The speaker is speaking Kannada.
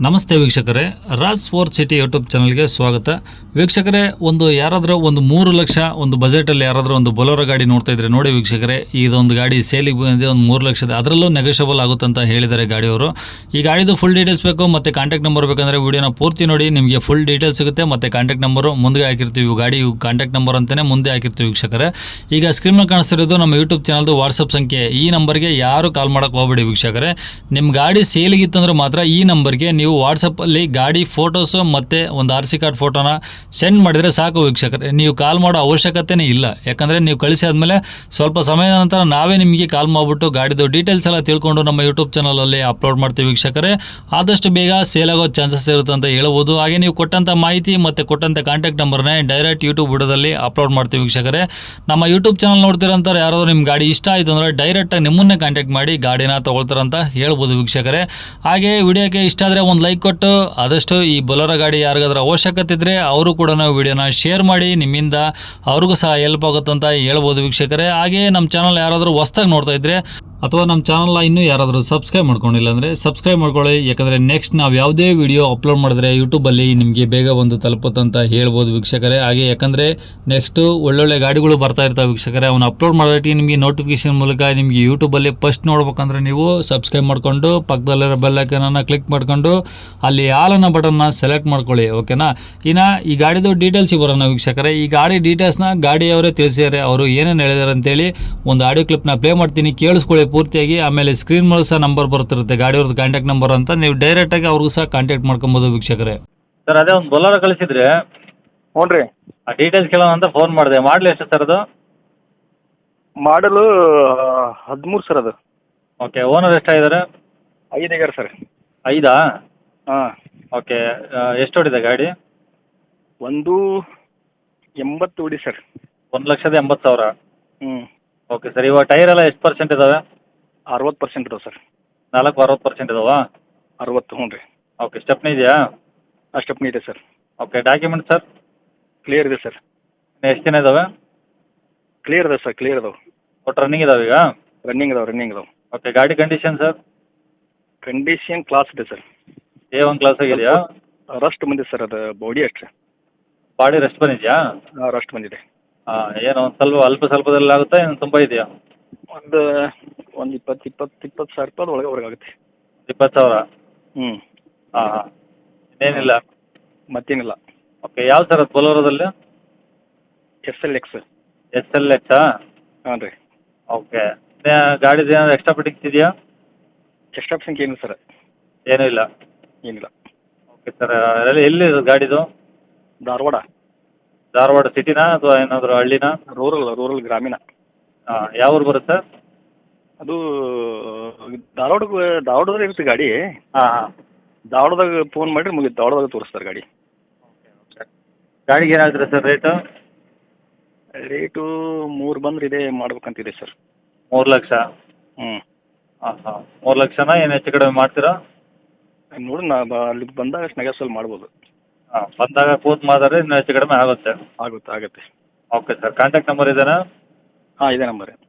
ನಮಸ್ತೆ ವೀಕ್ಷಕರೇ, ರಾಜ್ ಸ್ಪೋರ್ಟ್ಸ್ ಸಿಟಿ ಯೂಟ್ಯೂಬ್ ಚಾನಲ್ಗೆ ಸ್ವಾಗತ. ವೀಕ್ಷಕರೇ, ಯಾರಾದರೂ 3 ಲಕ್ಷ ಬಜೆಟಲ್ಲಿ ಯಾರಾದರೂ ಬೊಲೊರೋ ಗಾಡಿ ನೋಡ್ತಾ ಇದ್ರೆ ನೋಡಿ ವೀಕ್ಷಕರೇ, ಇದೊಂದು ಗಾಡಿ ಸೇಲಿಗೆ ಬಂದಿದೆ. 3 ಲಕ್ಷದ ಅದರಲ್ಲೂ ನೆಗೋಷಿಯಬಲ್ ಆಗುತ್ತೆ ಅಂತ ಹೇಳಿದ್ದಾರೆ ಗಾಡಿಯವರು. ಈ ಗಾಡಿದು ಫುಲ್ ಡೀಟೇಲ್ಸ್ ಬೇಕು ಮತ್ತು ಕಾಂಟ್ಯಾಕ್ಟ್ ನಂಬರ್ ಬೇಕಂದರೆ ವಿಡಿಯೋನ ಪೂರ್ತಿ ನೋಡಿ, ನಿಮಗೆ ಫುಲ್ ಡೀಟೇಲ್ಸ್ ಸಿಗುತ್ತೆ. ಮತ್ತು ಕಾಂಟ್ಯಾಕ್ಟ್ ನಂಬರು ಮುಂದೆ ಹಾಕಿರ್ತೀವಿ, ಗಾಡಿ ಕಾಂಟ್ಯಾಕ್ಟ್ ನಂಬರ್ ಅಂತಲೇ ಮುಂದೆ ಹಾಕಿರ್ತೀವಿ ವೀಕ್ಷಕರೇ. ಈಗ ಸ್ಕ್ರೀನಲ್ಲಿ ಕಾಣಿಸ್ತಿರೋದು ನಮ್ಮ ಯೂಟ್ಯೂಬ್ ಚಾನಲ್ದು ವಾಟ್ಸಪ್ ಸಂಖ್ಯೆ. ಈ ನಂಬರ್ಗೆ ಯಾರು ಕಾಲ್ ಮಾಡೋಕ್ಕೆ ಹೋಗಬೇಡಿ ವೀಕ್ಷಕರೇ. ನಿಮ್ಮ ಗಾಡಿ ಸೇಲಿಗಿತ್ತಂದ್ರೆ ಮಾತ್ರ ಈ ನಂಬರ್ಗೆ ನೀವು ವಾಟ್ಸಪ್ಪಲ್ಲಿ ಗಾಡಿ ಫೋಟೋಸು ಮತ್ತು ಒಂದು RC ಕಾರ್ಡ್ ಫೋಟೋನ ಸೆಂಡ್ ಮಾಡಿದರೆ ಸಾಕು ವೀಕ್ಷಕರೇ. ನೀವು ಕಾಲ್ ಮಾಡೋ ಅವಶ್ಯಕತೆನೇ ಇಲ್ಲ. ಯಾಕಂದರೆ ನೀವು ಕಳಿಸಿ ಆದಮೇಲೆ ಸ್ವಲ್ಪ ಸಮಯದ ನಂತರ ನಾವೇ ನಿಮಗೆ ಕಾಲ್ ಮಾಡಿಬಿಟ್ಟು ಗಾಡಿದು ಡೀಟೇಲ್ಸ್ ಎಲ್ಲ ತಿಳ್ಕೊಂಡು ನಮ್ಮ ಯೂಟ್ಯೂಬ್ ಚಾನಲಲ್ಲಿ ಅಪ್ಲೋಡ್ ಮಾಡ್ತೀವಿ ವೀಕ್ಷಕರೇ. ಆದಷ್ಟು ಬೇಗ ಸೇಲ್ ಆಗೋ ಚಾನ್ಸಸ್ ಇರುತ್ತೆ ಅಂತ ಹೇಳ್ಬೋದು. ಹಾಗೆ ನೀವು ಕೊಟ್ಟಂಥ ಮಾಹಿತಿ ಮತ್ತು ಕೊಟ್ಟಂಥ ಕಾಂಟ್ಯಾಕ್ಟ್ ನಂಬರ್ನೇ ಡೈರೆಕ್ಟ್ ಯೂಟ್ಯೂಬ್ ವಿಡಿಯೋದಲ್ಲಿ ಅಪ್ಲೋಡ್ ಮಾಡ್ತೀವಿ ವೀಕ್ಷಕರೇ. ನಮ್ಮ ಯೂಟ್ಯೂಬ್ ಚಾನಲ್ ನೋಡ್ತಿರೋಂಥವ್ರು ಯಾರಾದರೂ ನಿಮ್ಮ ಗಾಡಿ ಇಷ್ಟ ಆಯಿತು ಅಂದರೆ ಡೈರೆಕ್ಟಾಗಿ ನಿಮ್ಮನ್ನೇ ಕಾಂಟ್ಯಾಕ್ಟ್ ಮಾಡಿ ಗಾಡಿನ ತೊಗೊಳ್ತಾರಂತ ಹೇಳ್ಬೋದು ವೀಕ್ಷಕರೇ. ಹಾಗೆ ವಿಡಿಯೋಕ್ಕೆ ಇಷ್ಟ ಆದರೆ ಒಂದು ಲೈಕ್ ಕೊಟ್ಟು ಆದಷ್ಟು ಈ ಬೊಲೊರೋ ಗಾಡಿ ಯಾರಿಗಾದ್ರೂ ಅವಶ್ಯಕತೆ ಇದ್ದರೆ ಅವರು ಕೂಡ ನಾವು ವಿಡಿಯೋನ ಶೇರ್ ಮಾಡಿ, ನಿಮ್ಮಿಂದ ಅವ್ರಿಗೂ ಸಹ ಹೆಲ್ಪ್ ಆಗುತ್ತಂತ ಹೇಳ್ಬೋದು ವೀಕ್ಷಕರೇ. ಹಾಗೆ ನಮ್ಮ ಚಾನಲ್ ಯಾರಾದರೂ ಹೊಸ್ದಾಗಿ ನೋಡ್ತಾ ಇದ್ದರೆ ಅಥವಾ ನಮ್ಮ ಚಾನಲ್ನ ಇನ್ನೂ ಯಾರಾದರೂ ಸಬ್ಸ್ಕ್ರೈಬ್ ಮಾಡ್ಕೊಂಡಿಲ್ಲ ಅಂದರೆ ಸಬ್ಸ್ಕ್ರೈಬ್ ಮಾಡ್ಕೊಳ್ಳಿ. ಯಾಕಂದರೆ ನೆಕ್ಸ್ಟ್ ನಾವು ಯಾವುದೇ ವಿಡಿಯೋ ಅಪ್ಲೋಡ್ ಮಾಡಿದ್ರೆ ಯೂಟ್ಯೂಬಲ್ಲಿ ನಿಮಗೆ ಬೇಗ ಬಂದು ತಲುಪುತ್ತಂತ ಹೇಳ್ಬೋದು ವೀಕ್ಷಕರೇ. ಹಾಗೆ ಯಾಕಂದರೆ ನೆಕ್ಸ್ಟು ಒಳ್ಳೊಳ್ಳೆ ಗಾಡಿಗಳು ಬರ್ತಾ ಇರ್ತಾವೆ ವೀಕ್ಷಕರೇ. ಅವನ್ನ ಅಪ್ಲೋಡ್ ಮಾಡೋಕ್ಕೆ ನಿಮಗೆ ನೋಟಿಫಿಕೇಶನ್ ಮೂಲಕ ನಿಮಗೆ ಯೂಟ್ಯೂಬಲ್ಲಿ ಫಸ್ಟ್ ನೋಡ್ಬೇಕಂದ್ರೆ ನೀವು ಸಬ್ಸ್ಕ್ರೈಬ್ ಮಾಡ್ಕೊಂಡು ಪಕ್ಕದಲ್ಲಿರೋ ಬೆಲ್ ಐಕಾನನ್ನು ಕ್ಲಿಕ್ ಮಾಡ್ಕೊಂಡು ಅಲ್ಲಿ ಆಲ್ ಅನ್ನೋ ಬಟನ್ನ ಸೆಲೆಕ್ಟ್ ಮಾಡ್ಕೊಳ್ಳಿ, ಓಕೆನಾ. ಇನ್ನು ಈ ಗಾಡಿದು ಡೀಟೇಲ್ಸಿಗೆ ಬರೋಣ ವೀಕ್ಷಕರೇ. ಈ ಗಾಡಿ ಡೀಟೇಲ್ಸ್ನ ಗಾಡಿಯವರೇ ತಿಳಿಸಿದ್ದಾರೆ. ಅವರು ಏನೇನು ಹೇಳಿದ್ದಾರೆ ಅಂತೇಳಿ ಒಂದು ಆಡಿಯೋ ಕ್ಲಿಪ್ನ ಪ್ಲೇ ಮಾಡ್ತೀನಿ, ಕೇಳಿಸ್ಕೊಳ್ಳಿ ಪೂರ್ತಿಯಾಗಿ. ಆಮೇಲೆ ಸ್ಕ್ರೀನ್ ಮೇಲೆ ಸಹ ನಂಬರ್ ಬರ್ತಿರುತ್ತೆ ಗಾಡಿಯವ್ರದ್ದು ಕಾಂಟ್ಯಾಕ್ಟ್ ನಂಬರ್ ಅಂತ, ನೀವು ಡೈರೆಕ್ಟಾಗಿ ಅವ್ರಿಗೂ ಸಹ ಕಾಂಟ್ಯಾಕ್ಟ್ ಮಾಡ್ಕೊಬೋದು ವೀಕ್ಷಕರೇ. ಸರ್ ಅದೇ ಒಂದು ಬೊಲೊರೋ ಕಳಿಸಿದ್ರೆ ಹ್ಞೂ ರೀ. ಆ ಡೀಟೇಲ್ಸ್ ಕೇಳೋಣ ಅಂತ ಫೋನ್ ಮಾಡಿದೆ. ಮಾಡಲಿ ಎಷ್ಟು ಸರ್ ಅದು? ಮಾಡಲು 13 ಸರ್ ಅದು. Okay, owner ಎಷ್ಟಾಗಿದ್ದಾರೆ? 5 ಆಗ್ಯಾರ ಸರ್. 5? ಹಾಂ. ಓಕೆ, ಎಷ್ಟು ಹೊಡಿದೆ ಗಾಡಿ? 180 ಹೊಡಿ ಸರ್. 1,80,000. ಹ್ಞೂ. ಓಕೆ ಸರ್, ಇವಾಗ ಟೈರ್ ಎಲ್ಲ ಎಷ್ಟು ಪರ್ಸೆಂಟ್ ಇದ್ದಾವೆ? 60% ಇದಾವೆ ಸರ್. 60% ಇದಾವಾ? 60. ಹ್ಞೂ ರೀ. ಓಕೆ, ಸ್ಟೆಪ್ನಿ ಇದೆಯಾ? ಸ್ಟೆಪ್ನಿ ಇದೆ sir. Okay, document sir? Clear ಇದೆ ಸರ್. ಎಷ್ಟು ದಿನ ಇದಾವೆ? ಕ್ಲಿಯರ್ ಇದೆ ಸರ್, ಕ್ಲಿಯರ್ ಇದಾವೆ. ಒಟ್ಟು ರನ್ನಿಂಗ್ ಇದಾವೆ ಈಗ? ರನ್ನಿಂಗ್ ಇದಾವೆ. ಓಕೆ, ಗಾಡಿ ಕಂಡೀಷನ್ ಸರ್? ಕಂಡೀಷನ್ ಕ್ಲಾಸ್ ಇದೆ ಸರ್. A1 ಕ್ಲಾಸ್ ಆಗಿದೆಯಾ? ರಸ್ಟ್ ಬಂದಿದೆ ಸರ್, ಅದು ಬಾಡಿ ಅಷ್ಟೇ. ಬಾಡಿ ರೆಸ್ಟ್ ಬಂದಿದೆಯಾ? ಹಾಂ, ರಸ್ಟ್ ಬಂದಿದೆ. ಹಾಂ, ಏನು ಒಂದು ಸ್ವಲ್ಪದಲ್ಲಿ ಆಗುತ್ತಾ, ಏನು ತುಂಬ ಇದೆಯಾ? ಒಂದು 20 ಸಾವಿರ ರೂಪಾಯಿ ಒಳಗೆ ಆಗುತ್ತೆ. 20,000? ಹ್ಞೂ. ಹಾಂ ಹಾಂ, ಇನ್ನೇನಿಲ್ಲ? ಮತ್ತೇನಿಲ್ಲ. ಓಕೆ, ಯಾವ ಸರ್ ಅದು ಬೊಲೊರೋದಲ್ಲಿ? SLX. SLX? ಹಾಂ ರೀ. ಓಕೆ, ಗಾಡಿದು ಏನಾದ್ರು ಎಕ್ಸ್ಟ್ರಾ ಫಿಟ್ಟಿಂಗ್ಸ್ ಇದೆಯಾ? ಎಕ್ಸ್ಟ್ರಾ ಸಂಖ್ಯೆ ಏನಿಲ್ಲ ಸರ್. ಏನೂ ಇಲ್ಲ? ಏನಿಲ್ಲ. ಓಕೆ ಸರ್, ಎಲ್ಲಿ ಗಾಡಿದು? ಧಾರವಾಡ ಸಿಟಿನಾ ಅಥವಾ ಏನಾದರೂ ಹಳ್ಳಿನಾ? ರೂರಲ್ ಗ್ರಾಮೀಣ. ಹಾಂ, ಯಾವ ಊರು ಬರುತ್ತೆ? ಅದು ಧಾರವಾಡದಾಗ ಇರುತ್ತೆ ಗಾಡಿ. ಹಾಂ ಹಾಂ. ಧಾರವಾಡದಾಗ ಫೋನ್ ಮಾಡಿರಿ ಮುಗಿತು, ಧಾರವಾಡದಾಗ ತೋರಿಸ್ತಾರೆ ಗಾಡಿ. ಓಕೆ, ಗಾಡಿಗೆ ಏನಾಗ್ತದೆ ಸರ್ ರೇಟು? ರೇಟು 3 ಬಂದ್ರೆ ಇದೇ ಮಾಡ್ಬೇಕಂತಿದೆ ಸರ್. 3 ಲಕ್ಷ? ಹ್ಞೂ. ಹಾಂ ಹಾಂ, 3 ಲಕ್ಷನಾ? ಏನು ಹೆಚ್ಚು ಕಡಿಮೆ ಮಾಡ್ತೀರಾ? ನೋಡಿ, ನಾ ಅಲ್ಲಿ ಬಂದಾಗ ನೆಗೋಸಿಯೇಟ್ ಮಾಡ್ಬೋದು. ಹಾಂ, ಬಂದಾಗ ಕೂತು ಮಾತಾಡಿ ಇನ್ನೂ ಹೆಚ್ಚು ಕಡಿಮೆ ಆಗುತ್ತೆ. ಆಗುತ್ತೆ. ಓಕೆ ಸರ್, ಕಾಂಟ್ಯಾಕ್ಟ್ ನಂಬರ್ ಇದೆಯಾ? ಹಾಂ, ಇದೇ ನಂಬರ್.